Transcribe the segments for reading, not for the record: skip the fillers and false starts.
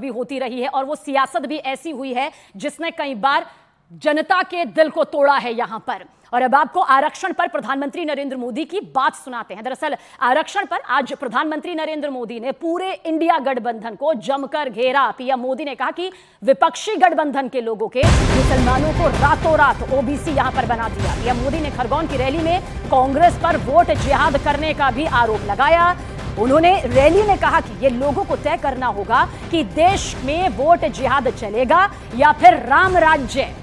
भी होती रही है और वो सियासत भी ऐसी हुई है जिसने कई बार जनता के दिल को तोड़ा है यहां पर। और अब आपको आरक्षण पर प्रधानमंत्री नरेंद्र मोदी की बात सुनाते हैं। दरअसल आरक्षण पर आज प्रधानमंत्री नरेंद्र मोदी ने पूरे इंडिया गठबंधन को जमकर घेरा। पीएम मोदी ने कहा कि विपक्षी गठबंधन के लोगों के मुसलमानों को रातों रात ओबीसी यहां पर बना दिया। पीएम मोदी ने खरगोन की रैली में कांग्रेस पर वोट जिहाद करने का भी आरोप लगाया। उन्होंने रैली में कहा कि ये लोगों को तय करना होगा कि देश में वोट जिहाद चलेगा या फिर राम राज्य।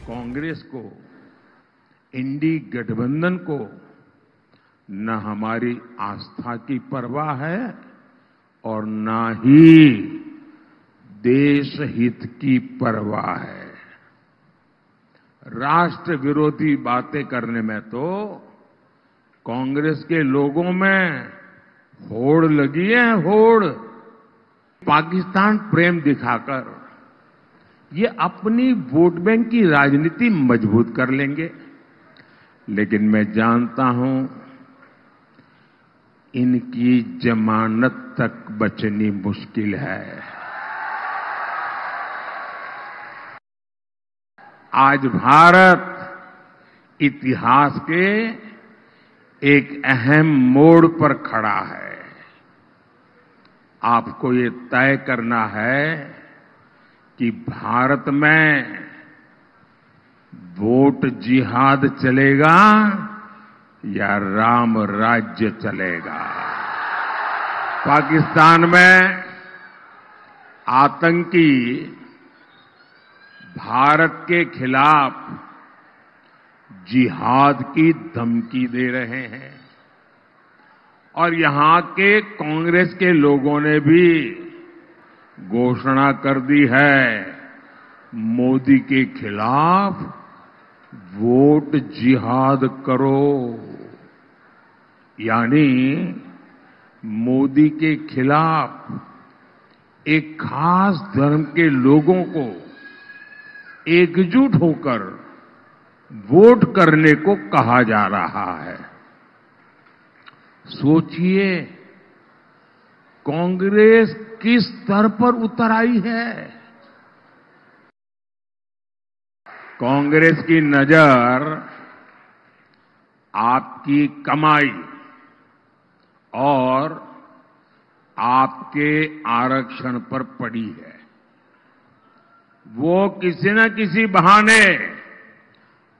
कांग्रेस को, इंडी गठबंधन को न हमारी आस्था की परवाह है और न ही देश हित की परवाह है। राष्ट्र विरोधी बातें करने में तो कांग्रेस के लोगों में होड़ लगी है, होड़। पाकिस्तान प्रेम दिखाकर ये अपनी वोट बैंक की राजनीति मजबूत कर लेंगे, लेकिन मैं जानता हूं इनकी जमानत तक बचनी मुश्किल है। आज भारत इतिहास के एक अहम मोड़ पर खड़ा है। आपको ये तय करना है कि भारत में वोट जिहाद चलेगा या राम राज्य चलेगा। पाकिस्तान में आतंकी भारत के खिलाफ जिहाद की धमकी दे रहे हैं और यहां के कांग्रेस के लोगों ने भी घोषणा कर दी है मोदी के खिलाफ वोट जिहाद करो। यानी मोदी के खिलाफ एक खास धर्म के लोगों को एकजुट होकर वोट करने को कहा जा रहा है। सोचिए कांग्रेस किस स्तर पर उतर आई है। कांग्रेस की नजर आपकी कमाई और आपके आरक्षण पर पड़ी है। वो किसी न किसी बहाने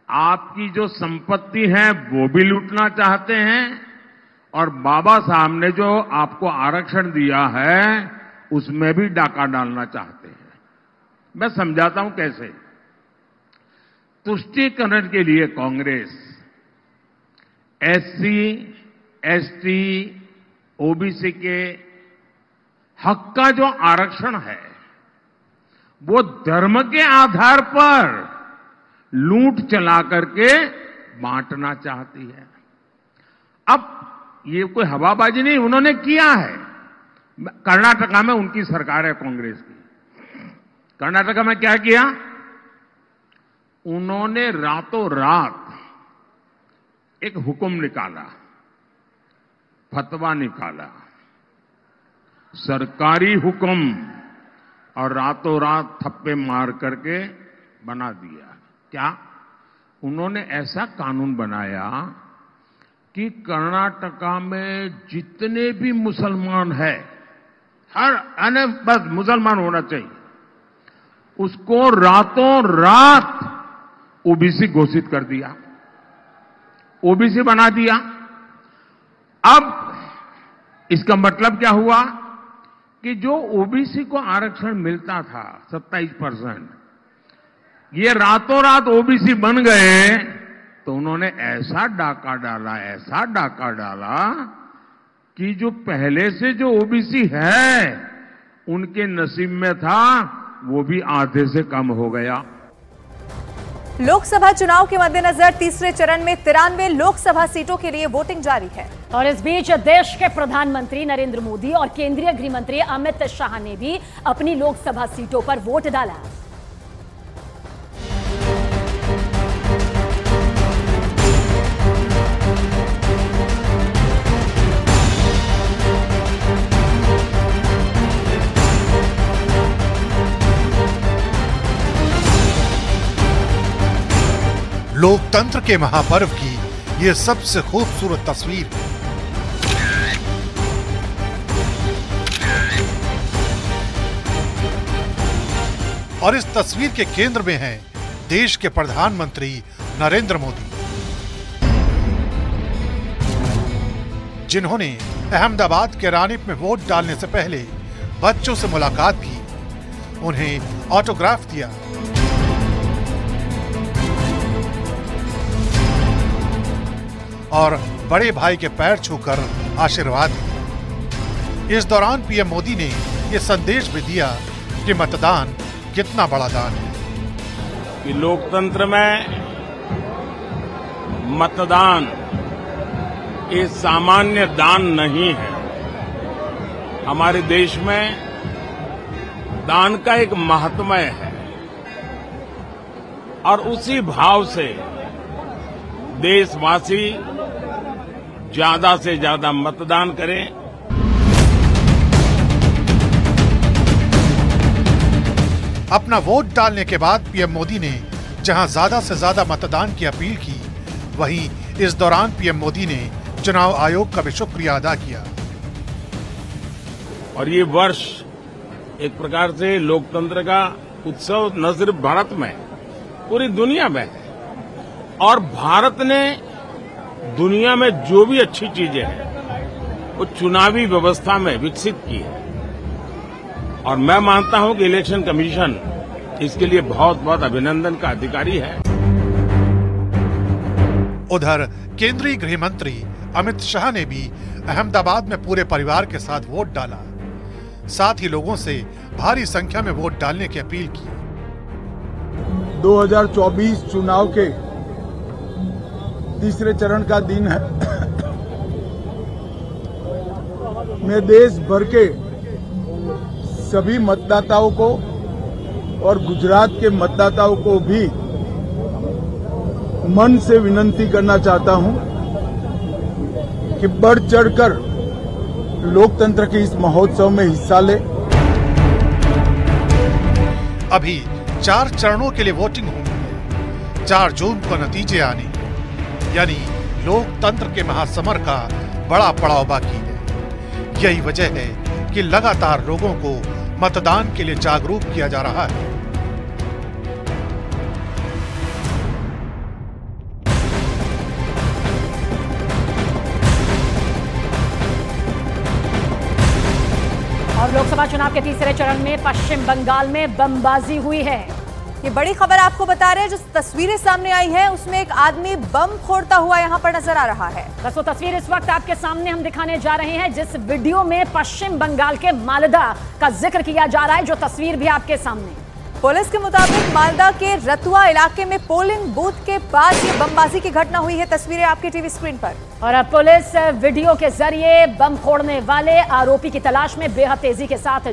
आपकी जो संपत्ति है वो भी लूटना चाहते हैं और बाबा साहब ने जो आपको आरक्षण दिया है उसमें भी डाका डालना चाहते हैं। मैं समझाता हूं कैसे। तुष्टीकरण के लिए कांग्रेस एससी, एसटी, ओबीसी के हक का जो आरक्षण है वो धर्म के आधार पर लूट चला करके बांटना चाहती है। अब ये कोई हवाबाजी नहीं, उन्होंने किया है। कर्नाटका में उनकी सरकार है कांग्रेस की। कर्नाटका में क्या किया? उन्होंने रातों रात एक हुक्म निकाला, फतवा निकाला, सरकारी हुक्म, और रातों रात थप्पे मार करके बना दिया। क्या? उन्होंने ऐसा कानून बनाया कि कर्नाटका में जितने भी मुसलमान हैं, हर आने बस मुसलमान होना चाहिए, उसको रातों रात ओबीसी घोषित कर दिया, ओबीसी बना दिया। अब इसका मतलब क्या हुआ कि जो ओबीसी को आरक्षण मिलता था 27%, ये रातों रात ओबीसी बन गए। तो उन्होंने ऐसा डाका डाला, ऐसा डाका डाला कि जो पहले से जो ओबीसी है उनके नसीब में था वो भी आधे से कम हो गया। लोकसभा चुनाव के मद्देनजर तीसरे चरण में 93 लोकसभा सीटों के लिए वोटिंग जारी है। और इस बीच देश के प्रधानमंत्री नरेंद्र मोदी और केंद्रीय गृह मंत्री अमित शाह ने भी अपनी लोकसभा सीटों पर वोट डाला। लोकतंत्र के महापर्व की ये सबसे खूबसूरत तस्वीर है। और इस तस्वीर के केंद्र में हैं देश के प्रधानमंत्री नरेंद्र मोदी, जिन्होंने अहमदाबाद के रानीप में वोट डालने से पहले बच्चों से मुलाकात की, उन्हें ऑटोग्राफ दिया और बड़े भाई के पैर छूकर आशीर्वाद दिया। इस दौरान पीएम मोदी ने यह संदेश भी दिया कि मतदान कितना बड़ा दान है, कि लोकतंत्र में मतदान ये सामान्य दान नहीं है। हमारे देश में दान का एक महात्म्य है और उसी भाव से देशवासी ज्यादा से ज्यादा मतदान करें। अपना वोट डालने के बाद पीएम मोदी ने जहां ज्यादा से ज्यादा मतदान की अपील की, वहीं इस दौरान पीएम मोदी ने चुनाव आयोग का भी शुक्रिया अदा किया। और ये वर्ष एक प्रकार से लोकतंत्र का उत्सव न सिर्फ भारत में, पूरी दुनिया में है। और भारत ने दुनिया में जो भी अच्छी चीजें हैं वो चुनावी व्यवस्था में विकसित की है। और मैं मानता हूं कि इलेक्शन कमीशन इसके लिए बहुत बहुत अभिनंदन का अधिकारी है। उधर केंद्रीय गृह मंत्री अमित शाह ने भी अहमदाबाद में पूरे परिवार के साथ वोट डाला, साथ ही लोगों से भारी संख्या में वोट डालने की अपील की। 2024 चुनाव के तीसरे चरण का दिन है। मैं देश भर के सभी मतदाताओं को और गुजरात के मतदाताओं को भी मन से विनती करना चाहता हूं कि बढ़ चढ़कर लोकतंत्र के इस महोत्सव में हिस्सा ले। अभी 4 चरणों के लिए वोटिंग हुई है। 4 जून को नतीजे आने, यानी लोकतंत्र के महासमर का बड़ा पड़ाव बाकी है। यही वजह है कि लगातार लोगों को मतदान के लिए जागरूक किया जा रहा है। और लोकसभा चुनाव के तीसरे चरण में पश्चिम बंगाल में बमबाजी हुई है। ये बड़ी खबर आपको बता रहे हैं। जो तस्वीरें सामने आई है उसमें एक आदमी बम फोड़ता हुआ यहां पर नजर आ रहा है। बस वो तस्वीर इस वक्त आपके सामने हम दिखाने जा रहे हैं, जिस वीडियो में पश्चिम बंगाल के मालदा का जिक्र किया जा रहा है। जो तस्वीर भी आपके सामने, पुलिस के मुताबिक मालदा के रतुआ इलाके में पोलिंग बूथ के पास ये बमबाजी की घटना हुई है। तस्वीरें आपके टीवी स्क्रीन पर। और अब पुलिस वीडियो के जरिए बम फोड़ने वाले आरोपी की तलाश में बेहद तेजी के साथ